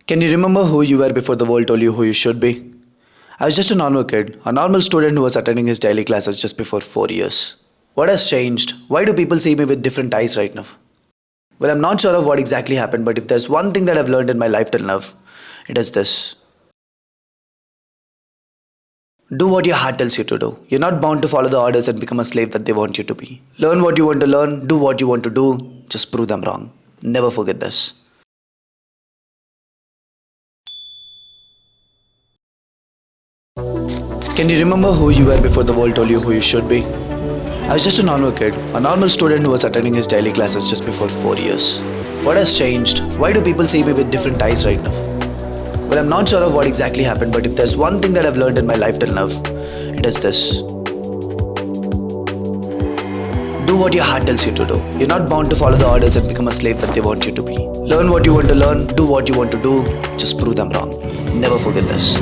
Can you remember who you were before the world told you who you should be? I was just a normal kid, a normal student who was attending his daily classes just before 4 years. What has changed? Why do people see me with different eyes right now? Well, I'm not sure of what exactly happened, but if there's one thing that I've learned in my life till now, it is this. Do what your heart tells you to do. You're not bound to follow the orders and become a slave that they want you to be. Learn what you want to learn, do what you want to do, just prove them wrong. Never forget this. Can you remember who you were before the world told you who you should be? I was just a normal kid, a normal student who was attending his daily classes just before 4 years. What has changed? Why do people see me with different eyes right now? Well, I'm not sure of what exactly happened, but if there's one thing that I've learned in my life till now, it is this. Do what your heart tells you to do. You're not bound to follow the orders and become a slave that they want you to be. Learn what you want to learn, do what you want to do, just prove them wrong. Never forget this.